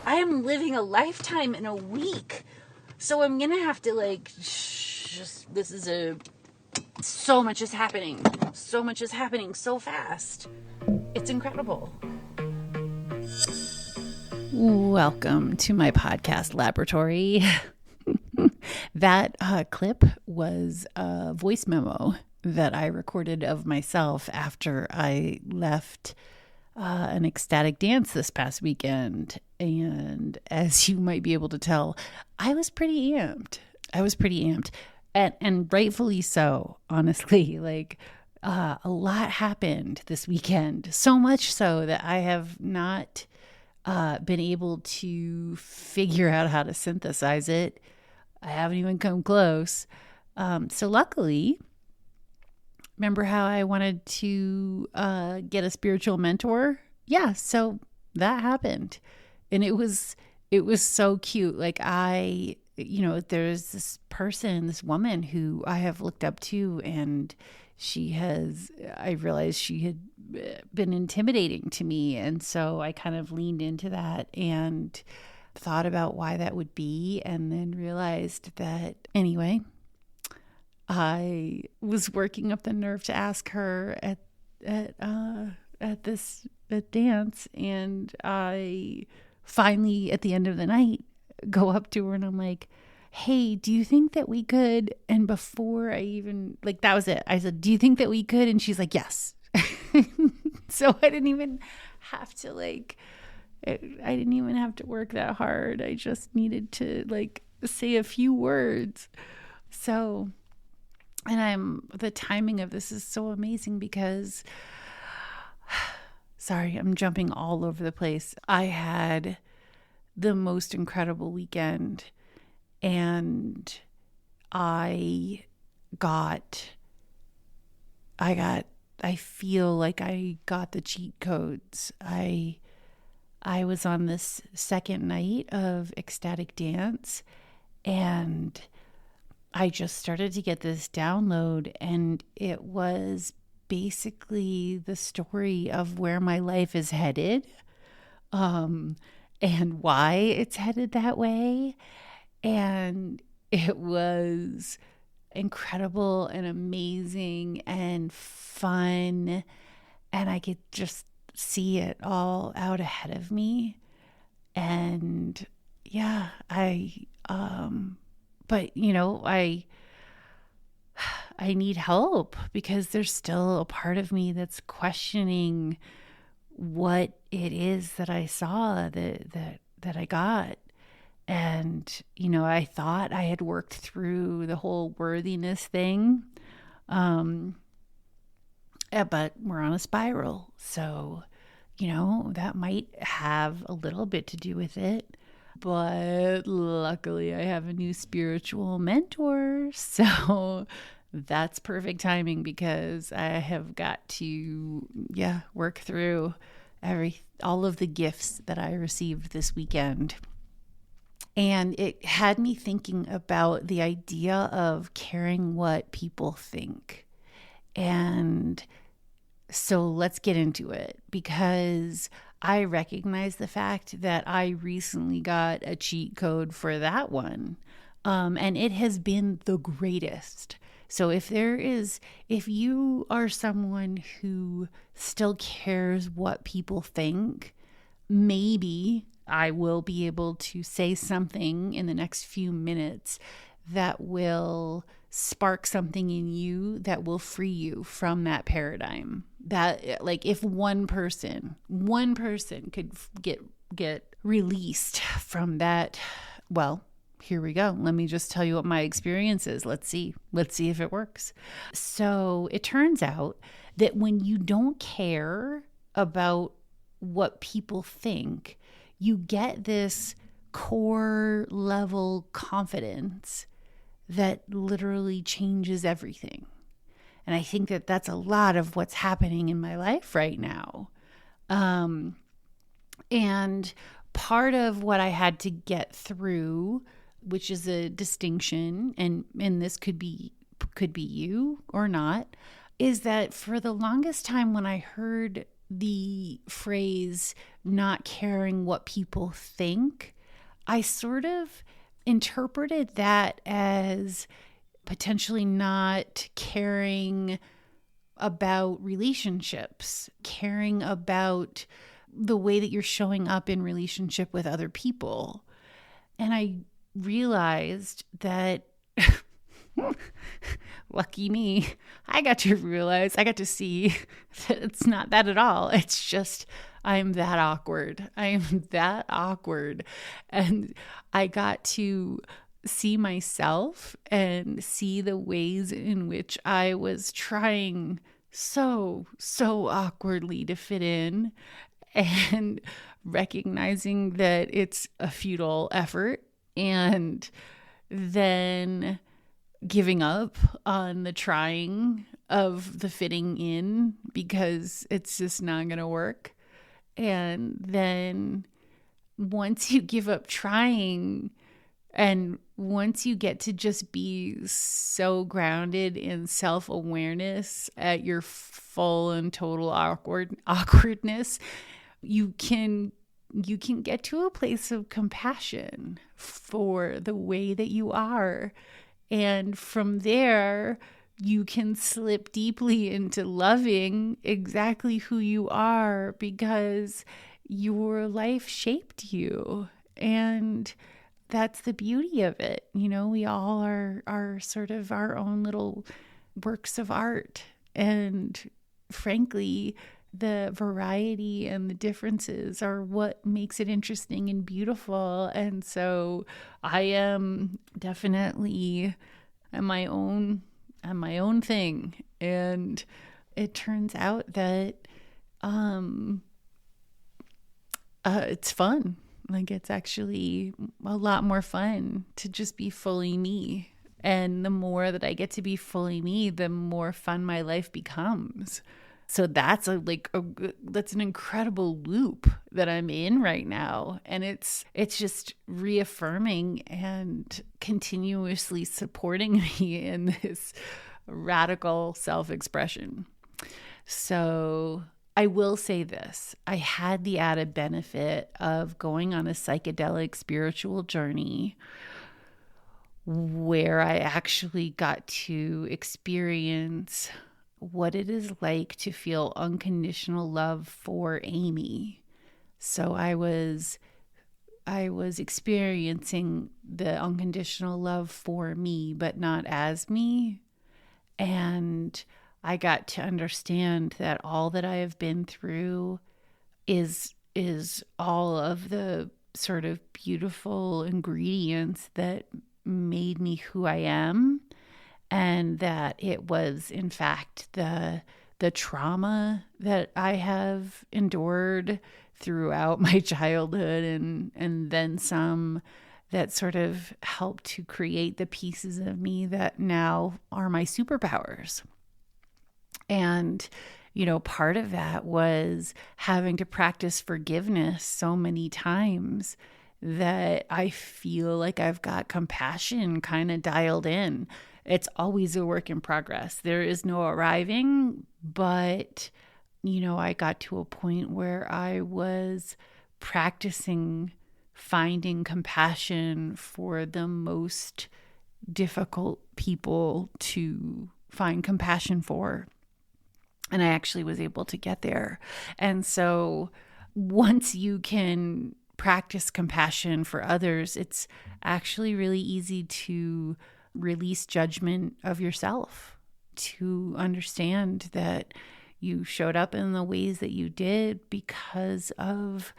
I am living a lifetime in a week. So I'm going to have to so much is happening. So much is happening so fast. It's incredible. Welcome to my podcast laboratory. That clip was a voice memo that I recorded of myself after I left an ecstatic dance this past weekend. And as you might be able to tell, I was pretty amped. And rightfully so, honestly. A lot happened this weekend. So much so that I have not been able to figure out how to synthesize it. I haven't even come close. So luckily, remember how I wanted to get a spiritual mentor? Yeah, so that happened. And it was so cute. There's this woman who I have looked up to, and I realized she had been intimidating to me. And so I kind of leaned into that and thought about why that would be, and then realized that anyway, I was working up the nerve to ask her at this dance, and I finally, at the end of the night, go up to her and I'm like, hey, do you think that we could? And before I even, that was it. I said, do you think that we could? And she's like, yes. So I didn't even have to work that hard. I just needed to say a few words. So, and the timing of this is so amazing because, sorry, I'm jumping all over the place. I had the most incredible weekend, and I feel like I got the cheat codes. I was on this second night of ecstatic dance, and I just started to get this download, and it was basically the story of where my life is headed, and why it's headed that way. And it was incredible and amazing and fun, and I could just see it all out ahead of me. And yeah, but I need help because there's still a part of me that's questioning what it is that I saw that I got. And, I thought I had worked through the whole worthiness thing. But we're on a spiral. So, that might have a little bit to do with it. But luckily I have a new spiritual mentor. So that's perfect timing because I have got to, work through all of the gifts that I received this weekend. And it had me thinking about the idea of caring what people think. And so let's get into it, because I recognize the fact that I recently got a cheat code for that one. And it has been the greatest. So if you are someone who still cares what people think, maybe I will be able to say something in the next few minutes that will spark something in you that will free you from that paradigm. That if one person could get released from that, well, here we go. Let me just tell you what my experience is. Let's see if it works. So it turns out that when you don't care about what people think, you get this core level confidence that literally changes everything. And I think that that's a lot of what's happening in my life right now. And part of what I had to get through, which is a distinction, and this could be you or not, is that for the longest time when I heard the phrase not caring what people think, I sort of interpreted that as potentially not caring about relationships, caring about the way that you're showing up in relationship with other people. And I realized that lucky me, I got to see that it's not that at all. It's just, I'm that awkward. I am that awkward. And I got to see myself and see the ways in which I was trying so awkwardly to fit in, and recognizing that it's a futile effort, and then giving up on the trying of the fitting in because it's just not going to work. And then once you give up trying, and once you get to just be so grounded in self-awareness at your full and total awkwardness, you can get to a place of compassion for the way that you are. And from there, you can slip deeply into loving exactly who you are because your life shaped you. And that's the beauty of it. You know, we all are sort of our own little works of art. And frankly, the variety and the differences are what makes it interesting and beautiful. And so I am definitely my own thing. And it turns out that it's fun. Like, it's actually a lot more fun to just be fully me. And the more that I get to be fully me, the more fun my life becomes. So that's that's an incredible loop that I'm in right now. And it's just reaffirming and continuously supporting me in this radical self-expression. So I will say this. I had the added benefit of going on a psychedelic spiritual journey where I actually got to experience what it is like to feel unconditional love for Amy. So I was experiencing the unconditional love for me, but not as me. And I got to understand that all that I have been through is all of the sort of beautiful ingredients that made me who I am, and that it was in fact the trauma that I have endured throughout my childhood and then some that sort of helped to create the pieces of me that now are my superpowers. And, you know, part of that was having to practice forgiveness so many times that I feel like I've got compassion kind of dialed in. It's always a work in progress. There is no arriving, but, you know, I got to a point where I was practicing finding compassion for the most difficult people to find compassion for. And I actually was able to get there. And so once you can practice compassion for others, it's actually really easy to release judgment of yourself, to understand that you showed up in the ways that you did because of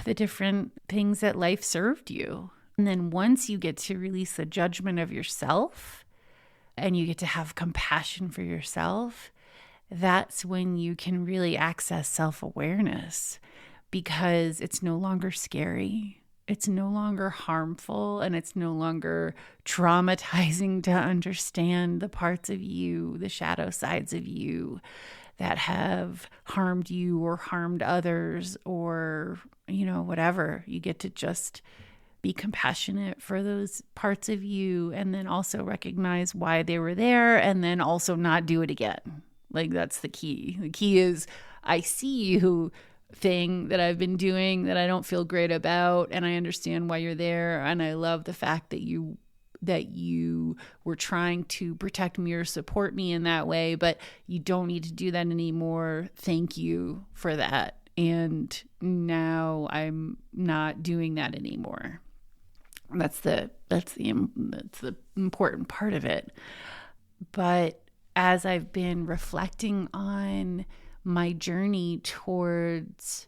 the different things that life served you. And then once you get to release the judgment of yourself and you get to have compassion for yourself, that's when you can really access self-awareness, because it's no longer scary, it's no longer harmful, and it's no longer traumatizing to understand the parts of you, the shadow sides of you that have harmed you or harmed others, or, you know, whatever. You get to just be compassionate for those parts of you, and then also recognize why they were there, and then also not do it again. Like, that's the key. The key is I see you thing that I've been doing that I don't feel great about, and I understand why you're there, and I love the fact that you were trying to protect me or support me in that way, but you don't need to do that anymore. Thank you for that. And now I'm not doing that anymore. That's the important part of it. But as I've been reflecting on my journey towards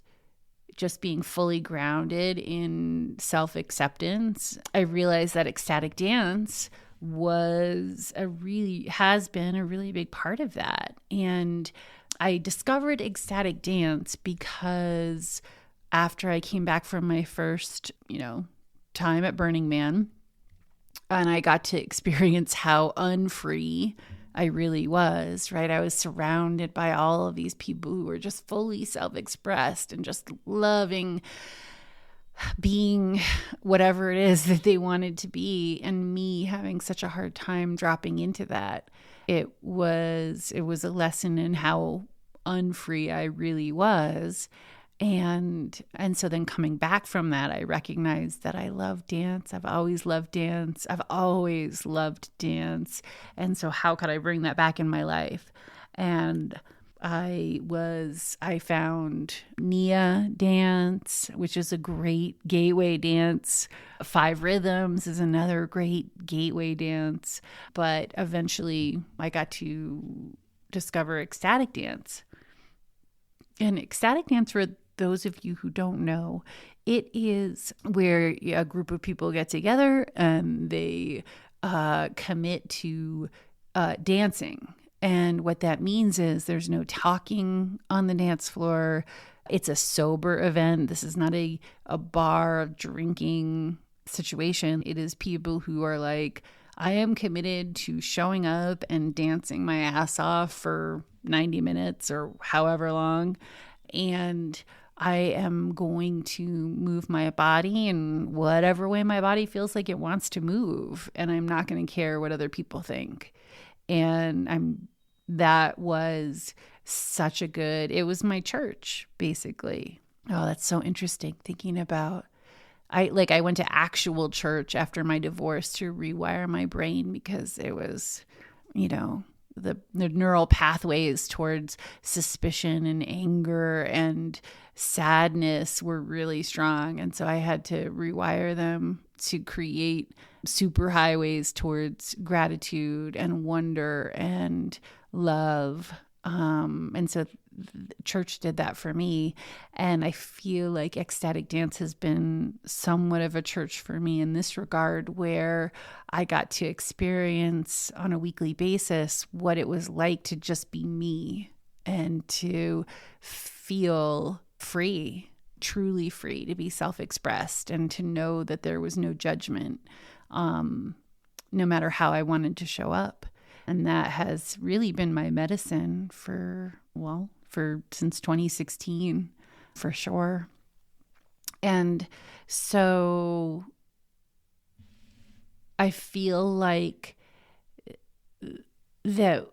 just being fully grounded in self-acceptance, I realized that ecstatic dance has been a really big part of that. And I discovered ecstatic dance because after I came back from my first, time at Burning Man, and I got to experience how unfree I really was, right? I was surrounded by all of these people who were just fully self-expressed and just loving being whatever it is that they wanted to be, and me having such a hard time dropping into that. It was a lesson in how unfree I really was. And so then coming back from that, I recognized that I love dance. I've always loved dance. And so how could I bring that back in my life? And I found Nia dance, which is a great gateway dance. 5 Rhythms is another great gateway dance. But eventually I got to discover ecstatic dance. And ecstatic dance, for those of you who don't know, it is where a group of people get together and they commit to dancing. And what that means is there's no talking on the dance floor. It's a sober event. This is not a bar drinking situation. It is people who are like, I am committed to showing up and dancing my ass off for 90 minutes or however long. And I am going to move my body in whatever way my body feels like it wants to move. And I'm not going to care what other people think. And that was it was my church, basically. Oh, that's so interesting thinking about, I went to actual church after my divorce to rewire my brain, because it was, the neural pathways towards suspicion and anger and sadness were really strong. And so I had to rewire them to create superhighways towards gratitude and wonder and love. And so church did that for me. And I feel like ecstatic dance has been somewhat of a church for me in this regard, where I got to experience on a weekly basis what it was like to just be me and to feel free, truly free, to be self-expressed and to know that there was no judgment, no matter how I wanted to show up. And that has really been my medicine since 2016, for sure. And so I feel like that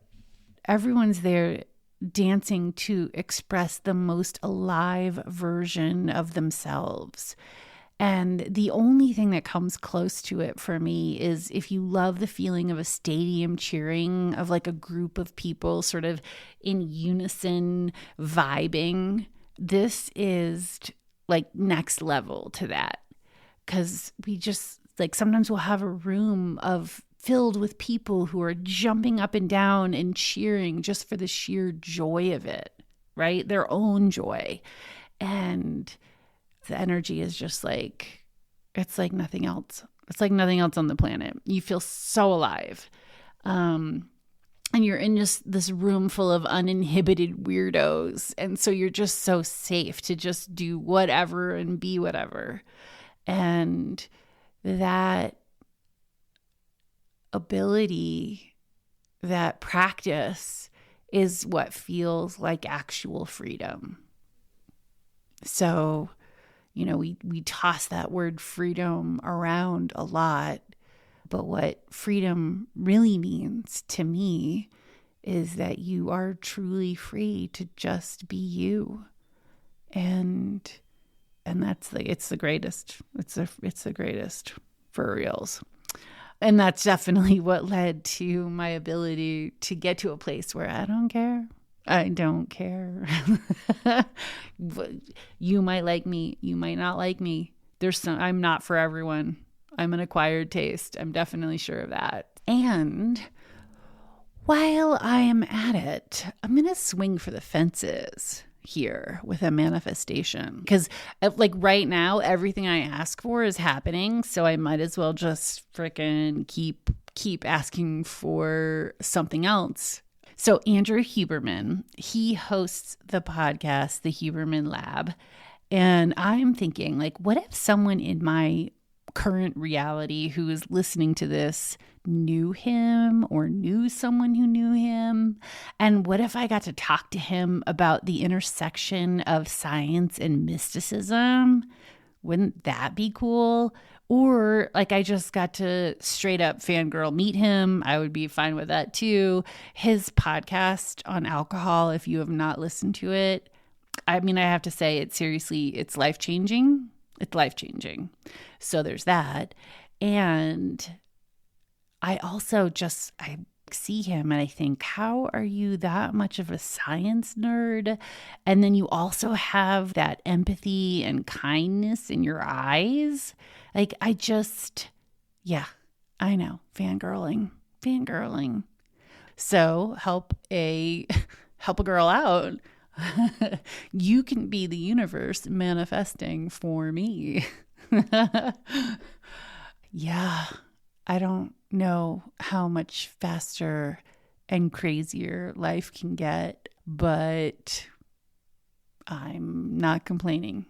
everyone's there dancing to express the most alive version of themselves. And the only thing that comes close to it for me is if you love the feeling of a stadium cheering, of like a group of people sort of in unison vibing, this is like next level to that. Because we just sometimes we'll have a room filled with people who are jumping up and down and cheering just for the sheer joy of it, right? Their own joy. And the energy is just it's like nothing else. It's like nothing else on the planet. You feel so alive. And you're in just this room full of uninhibited weirdos. And so you're just so safe to just do whatever and be whatever. And that ability, that practice is what feels like actual freedom. So, we toss that word freedom around a lot, but what freedom really means to me is that you are truly free to just be you. And it's the greatest. It's the greatest for reals. And that's definitely what led to my ability to get to a place where I don't care. I don't care. You might like me. You might not like me. I'm not for everyone. I'm an acquired taste. I'm definitely sure of that. And while I am at it, I'm going to swing for the fences here with a manifestation, because like right now everything I ask for is happening, so I might as well just freaking keep asking for something else. So Andrew Huberman, he hosts the podcast The Huberman Lab, and I'm thinking, like, what if someone in my current reality who is listening to this knew him or knew someone who knew him? And what if I got to talk to him about the intersection of science and mysticism? Wouldn't that be cool? Or like I just got to straight up fangirl meet him. I would be fine with that too. His podcast on alcohol, if you have not listened to it, I mean, I have to say it's life-changing. It's life-changing. So there's that. And I also I see him and I think, how are you that much of a science nerd? And then you also have that empathy and kindness in your eyes. Like I know, fangirling. So help a girl out. You can be the universe manifesting for me. Yeah, I don't know how much faster and crazier life can get, but I'm not complaining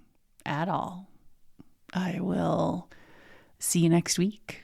at all. I will see you next week.